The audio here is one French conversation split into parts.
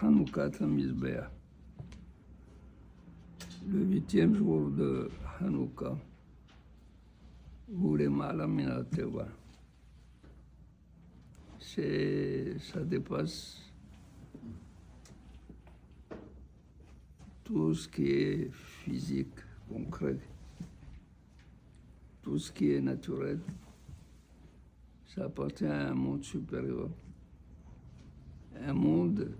Hanoukat HaMizbeach, le 8e jour de Hanouka, ou les Ma'ala Teva. Ça dépasse tout ce qui est physique, concret, tout ce qui est naturel. Ça appartient à un monde supérieur, un monde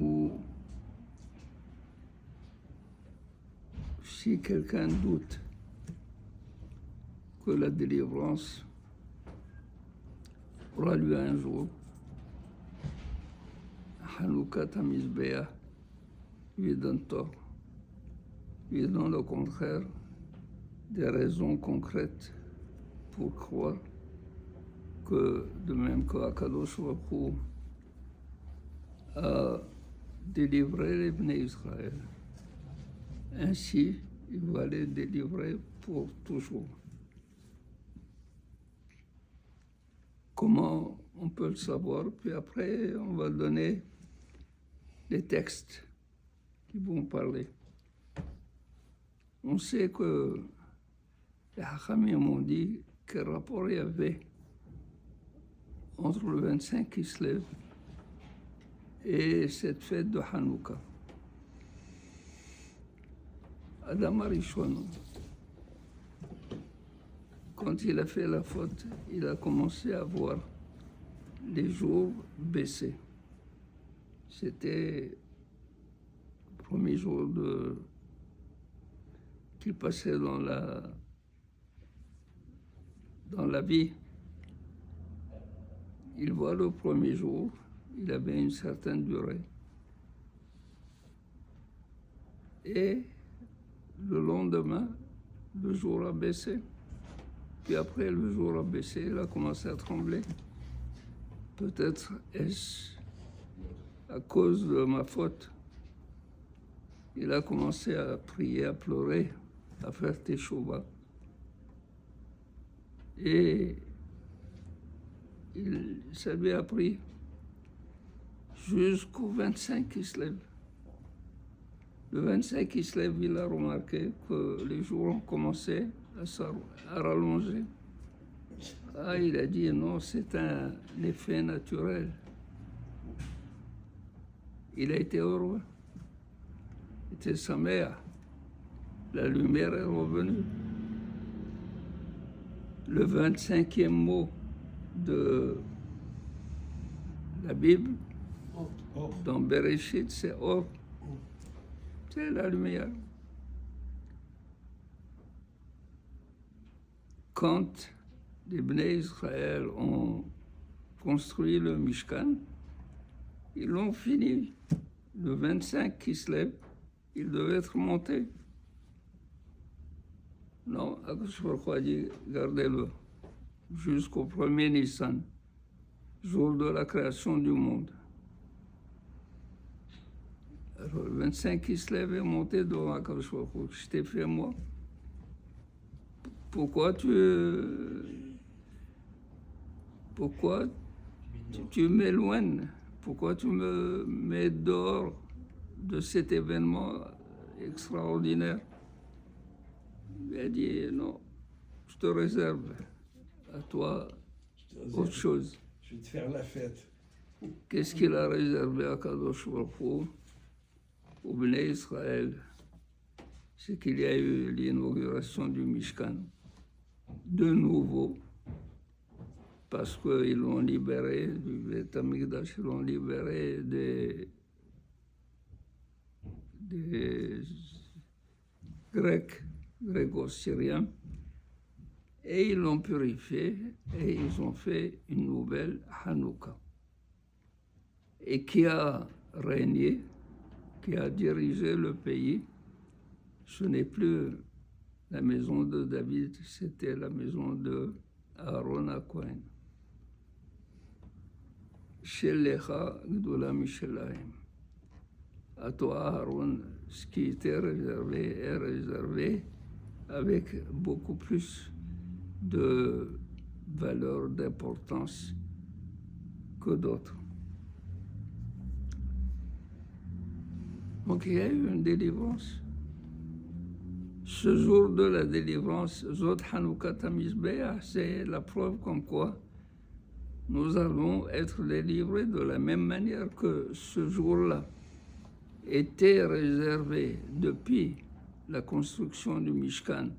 où si quelqu'un doute que la délivrance aura lieu un jour, Hanoukat HaMizbeach lui donne tort, lui donne au contraire des raisons concrètes pour croire que, de même que Akadosh Baruch Hu a délivré les Bnei Israël, ainsi il va les délivrer pour toujours. Comment on peut le savoir? Puis après, on va donner les textes qui vont parler. On sait que les Hachamim m'ont dit quel rapport il y avait entre le 25 Kislev et cette fête de Hanouka. Adam Arishon, quand il a fait la faute, il a commencé à voir les jours baisser. C'était le premier jour qu'il passait dans la vie. Il voit le premier jour, il avait une certaine durée. Et le lendemain, le jour a baissé. Puis après, le jour a baissé, il a commencé à trembler. Peut-être est-ce à cause de ma faute. Il a commencé à prier, à pleurer, à faire teshuva. Et ça lui a pris jusqu'au 25 Kislev. Le 25 Kislev, il a remarqué que les jours ont commencé à rallonger. Il a dit non, c'est un effet naturel. Il a été heureux. Il était sa mère. La lumière est revenue. Le 25e mot de la Bible, dans Bereshit, c'est Or. C'est la lumière. Quand les Bnei Israël ont construit le Mishkan, ils l'ont fini. Le 25 Kislev, il devait être monté. Non, Akadosh Baruch Hu a dit, gardez-le jusqu'au 1er Nissan, jour de la création du monde. Alors, le 25 Kislev est monté devant Akadosh Baruch Hu. Je t'ai fait moi. Pourquoi tu m'éloignes? Pourquoi tu me mets dehors de cet événement extraordinaire? Il a dit non, je te réserve à toi autre chose. Je vais te faire la fête. Qu'est-ce qu'il a réservé à Kadosh Baruch Hu, au Bnei Israël? C'est qu'il y a eu l'inauguration du Mishkan, de nouveau, parce qu'ils l'ont libéré du Beth Amikdash, ils l'ont libéré des Grecs, gréco-syriens, et ils l'ont purifié et ils ont fait une nouvelle Hanouka. Et qui a régné, qui a dirigé le pays, ce n'est plus la maison de David, c'était la maison de Aaron HaKohen. Shelecha Gdola Mishelaim. À toi, Aaron, ce qui était réservé est réservé avec beaucoup plus de valeur, d'importance que d'autres. Donc il y a eu une délivrance. Ce jour de la délivrance, Zot Hanouka Tamizbeah, c'est la preuve comme quoi nous allons être délivrés de la même manière que ce jour-là était réservé depuis la construction du Mishkan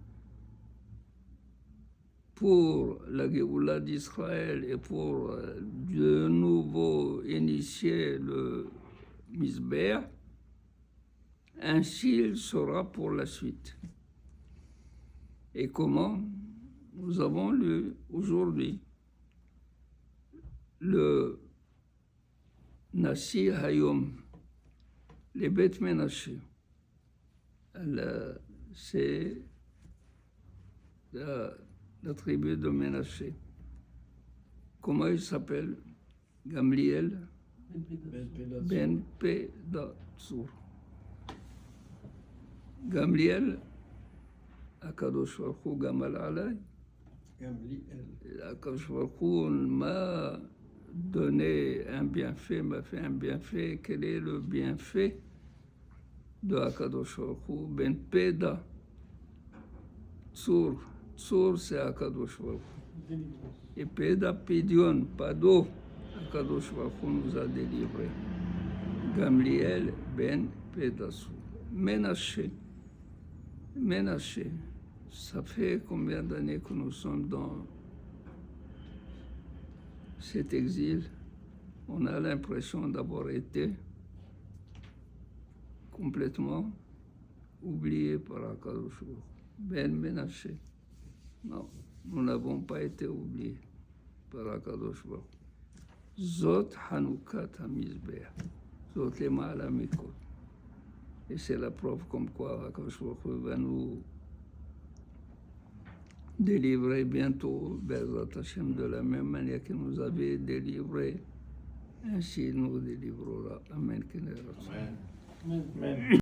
pour la Géoula d'Israël et pour de nouveau initier le Mizbeah. Ainsi il sera pour la suite. Et comment? Nous avons lu aujourd'hui le Nasi Hayom, les Beth Menaché. C'est la tribu de Menaché. Comment il s'appelle? Gamliel Ben Pedatsur. Gamliel, Akadosh Baruch Hu Gamal Alay. Akadosh Baruch Hu m'a donné un bienfait, m'a fait un bienfait. Quel est le bienfait de Akadosh Baruch Hu? Ben Peda Tsur. Tsur, c'est Akadosh Baruch Hu. Et Peda Pidion, Pado, Akadosh Baruch Hu nous a délivrés. Gamliel Ben Peda Tsur. Ménaché, ça fait combien d'années que nous sommes dans cet exil? On a l'impression d'avoir été complètement oublié par Akadosh Baruch Hu. Ben Ménaché. Non, nous n'avons pas été oubliés par Akadosh Baruch Hu. Zot Hanouka Tamizbeah. Zot Lema Ala Mikot. Et c'est la preuve comme quoi Akadosh Baruch Hu va nous délivrer bientôt, Bezrat Hashem, de la même manière qu'il nous avait délivrés. Ainsi il nous délivrera. Amen. Amen.